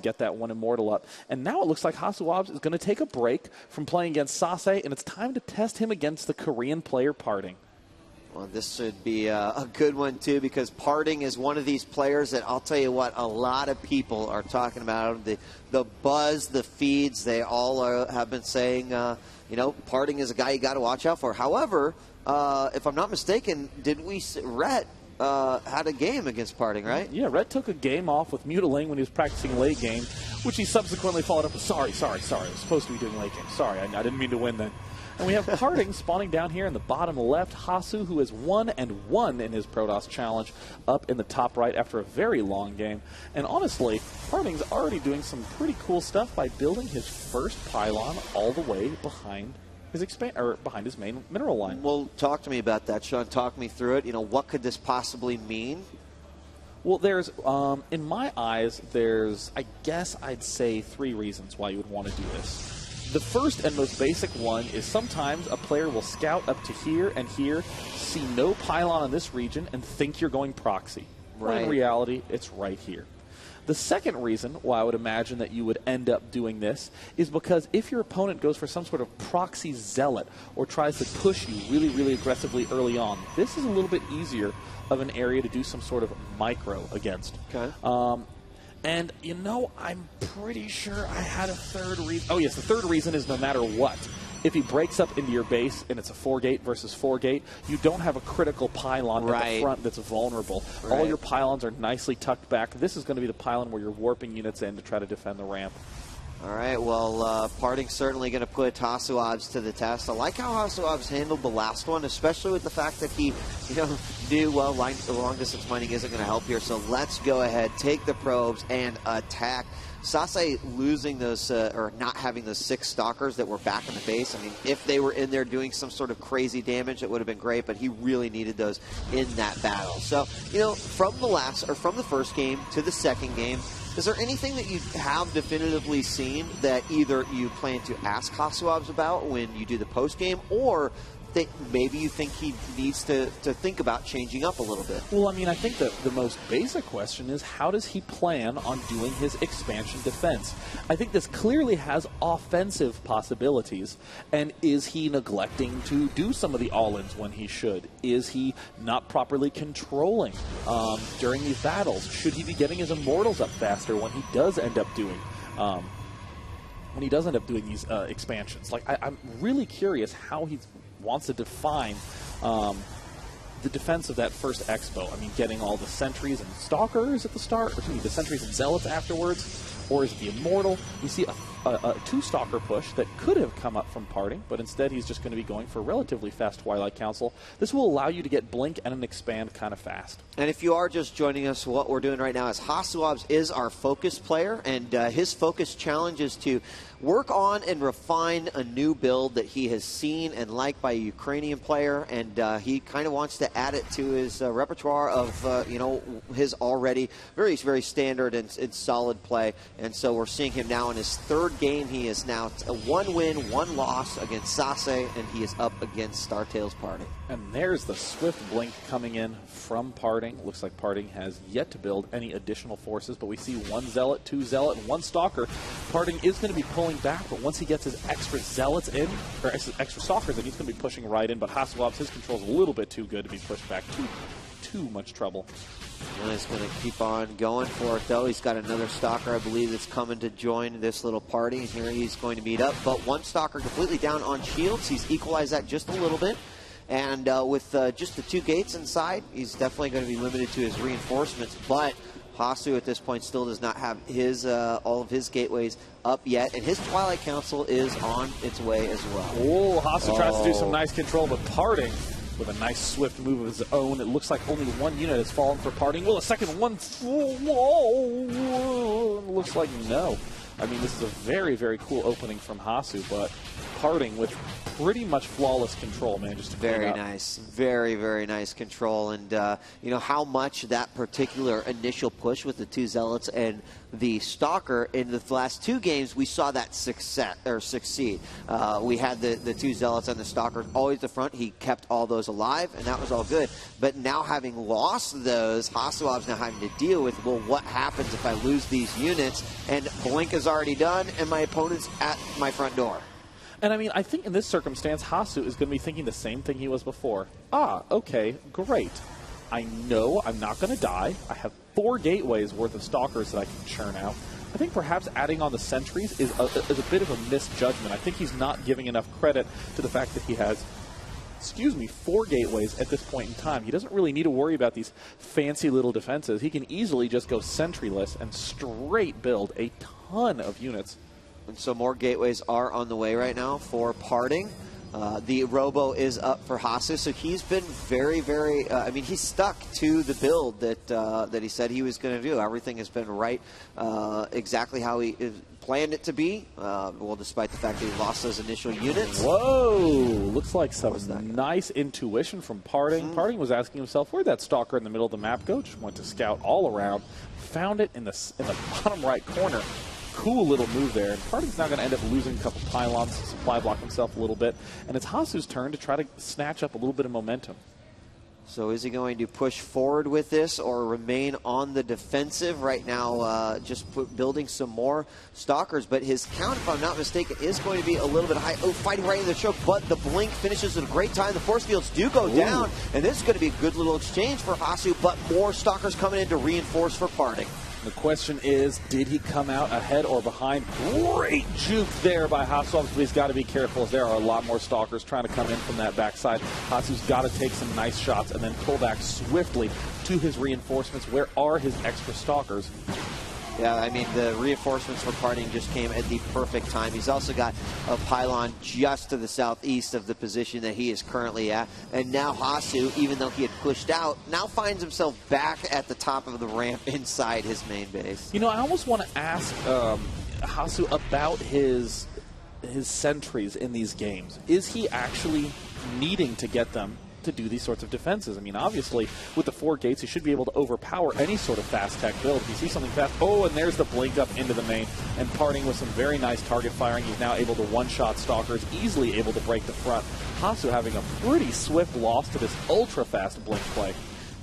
get that one Immortal up. And now it looks like HasuObs is going to take a break from playing against Sase, and it's time to test him against the Korean player PartinG. Well, this should be a good one, too, because PartinG is one of these players that I'll tell you what, a lot of people are talking about. The buzz, the feeds, they all have been saying, you know, PartinG is a guy you got to watch out for. However, if I'm not mistaken, Rhett had a game against PartinG, right? Yeah, Rhett took a game off with Mutiling when he was practicing late game, which he subsequently followed up with, sorry, I was supposed to be doing late game. Sorry, I didn't mean to win then. And we have PartinG spawning down here in the bottom left. Hasu, who has 1-1 in his Protoss challenge, up in the top right after a very long game. And honestly, PartinG's already doing some pretty cool stuff by building his first pylon all the way behind his behind his main mineral line. Well, talk to me about that, Sean. Talk me through it. You know, what could this possibly mean? Well, there's, in my eyes, there's, I guess I'd say 3 reasons why you would want to do this. The first and most basic one is sometimes a player will scout up to here and here, see no pylon in this region, and think you're going proxy. Right. When in reality, it's right here. The second reason why I would imagine that you would end up doing this is because if your opponent goes for some sort of proxy zealot or tries to push you really, really aggressively early on, this is a little bit easier of an area to do some sort of micro against. Okay. And, you know, I'm pretty sure I had a third reason. Oh, yes, the third reason is no matter what, if he breaks up into your base and it's a 4-gate versus 4-gate, you don't have a critical pylon at the front that's vulnerable. All your pylons are nicely tucked back. This is going to be the pylon where you're warping units in to try to defend the ramp. All right, well, PartinG's certainly going to put HasuObs to the test. I like how HasuObs handled the last one, especially with the fact that he, knew, well, long-distance mining isn't going to help here. So let's go ahead, take the probes, and attack. Sase losing those, or not having those 6 stalkers that were back in the base. I mean, if they were in there doing some sort of crazy damage, it would have been great, but he really needed those in that battle. So, from the first game to the second game, is there anything that you have definitively seen that either you plan to ask HasuObs about when you do the post-game, or maybe you think he needs to think about changing up a little bit? Well, I mean, I think that the most basic question is, how does he plan on doing his expansion defense? I think this clearly has offensive possibilities, and is he neglecting to do some of the all-ins when he should? Is he not properly controlling during these battles? Should he be getting his Immortals up faster when he does end up doing these expansions? Like, I'm really curious how he wants to define the defense of that first expo. I mean, getting all the sentries and stalkers at the start, or excuse me, the sentries and zealots afterwards, or is it the Immortal? You see a 2-stalker push that could have come up from PartinG, but instead he's just going to be going for a relatively fast Twilight Council. This will allow you to get Blink and an Expand kind of fast. And if you are just joining us, what we're doing right now is HasuObs is our focus player, and his focus challenge is to work on and refine a new build that he has seen and liked by a Ukrainian player, and he kind of wants to add it to his repertoire of, his already very, very standard and solid play. And so we're seeing him now in his 3rd game. He is now a 1 win, 1 loss against Sase, and he is up against StarTale's PartinG. And there's the swift blink coming in from PartinG. Looks like PartinG has yet to build any additional forces, but we see 1 Zealot, 2 Zealot, and 1 Stalker. PartinG is going to be pulling back, but once he gets his extra Zealots in, or extra Stalkers in, he's going to be pushing right in. But HasuObs, his control's a little bit too good to be pushed back. Too much trouble. Well, he's going to keep on going for it, though. He's got another Stalker, I believe, that's coming to join this little party. And here he's going to meet up. But 1 Stalker completely down on shields. He's equalized that just a little bit. And with just the 2 gates inside, he's definitely going to be limited to his reinforcements. But Hasu at this point still does not have his all of his gateways up yet, and his Twilight Council is on its way as well. Oh, Hasu tries to do some nice control, but PartinG with a nice swift move of his own. It looks like only 1 unit has fallen for PartinG. Will a second one? Whoa! Looks like no. I mean, this is a very, very cool opening from Hasu, but PartinG with pretty much flawless control, man. Just very nice, very nice control, and you know how much that particular initial push with the two Zealots and the Stalker in the last two games, we saw that succeed. We had the two Zealots and the Stalker always the front. He kept all those alive, and that was all good. But now having lost those, HasuObs now having to deal with, well, what happens if I lose these units and Blink is already done and my opponent's at my front door? And I mean, I think in this circumstance, Hasu is going to be thinking the same thing he was before. Okay, great. I know I'm not going to die. I have 4 gateways worth of Stalkers that I can churn out. I think perhaps adding on the sentries is a bit of a misjudgment. I think he's not giving enough credit to the fact that he has, 4 gateways at this point in time. He doesn't really need to worry about these fancy little defenses. He can easily just go sentryless and straight build a ton of units. And so more gateways are on the way right now for PartinG. The Robo is up for Hasu, so he's been very, I mean, he's stuck to the build that he said he was going to do. Everything has been right, exactly how he planned it to be, well, despite the fact that he lost those initial units. Whoa! Looks like some nice intuition from PartinG. PartinG was asking himself, where'd that Stalker in the middle of the map go? Just went to scout all around, found it in the bottom right corner. Cool little move there, and PartinG's now going to end up losing a couple pylons, supply block himself a little bit, and it's Hasu's turn to try to snatch up a little bit of momentum. So is he going to push forward with this or remain on the defensive right now, just building some more Stalkers? But his count, if I'm not mistaken, is going to be a little bit high. Oh, fighting right in the choke, but the Blink finishes at a great time. The force fields do go down, and this is going to be a good little exchange for Hasu, but more Stalkers coming in to reinforce for PartinG. The question is, did he come out ahead or behind? Great juke there by HasuObs, but he's got to be careful as there are a lot more Stalkers trying to come in from that backside. Hasu's got to take some nice shots and then pull back swiftly to his reinforcements. Where are his extra Stalkers? Yeah, I mean, the reinforcements for PartinG just came at the perfect time. He's also got a pylon just to the southeast of the position that he is currently at. And now Hasu, even though he had pushed out, now finds himself back at the top of the ramp inside his main base. You know, I almost want to ask Hasu about his sentries in these games. Is he actually needing to get them to do these sorts of defenses? I mean, obviously, with the 4 gates, he should be able to overpower any sort of fast tech build. If you see something fast, and there's the Blink up into the main, and PartinG with some very nice target firing. He's now able to one-shot Stalkers, easily able to break the front. Hasu having a pretty swift loss to this ultra-fast Blink play.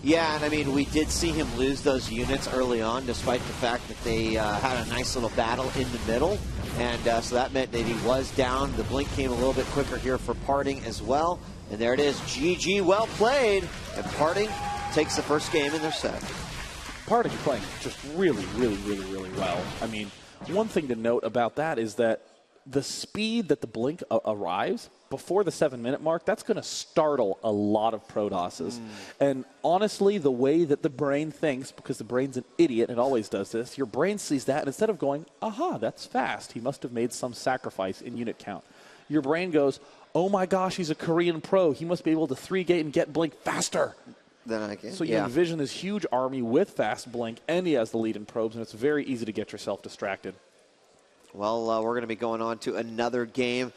Yeah, and I mean, we did see him lose those units early on, despite the fact that they had a nice little battle in the middle. And so that meant that he was down. The Blink came a little bit quicker here for PartinG as well. And there it is, GG, well played. And PartinG takes the first game in their set. PartinG playing just really well. I mean, one thing to note about that is that the speed that the Blink arrives before the 7-minute mark, that's going to startle a lot of Protosses. And honestly, the way that the brain thinks, because the brain's an idiot, it always does this, your brain sees that, and instead of going, aha, that's fast, he must have made some sacrifice in unit count, your brain goes, oh my gosh, he's a Korean pro. He must be able to 3-gate and get Blink faster. Then I can. So you envision this huge army with fast Blink, and he has the lead in probes, and it's very easy to get yourself distracted. Well, we're going to be going on to another game.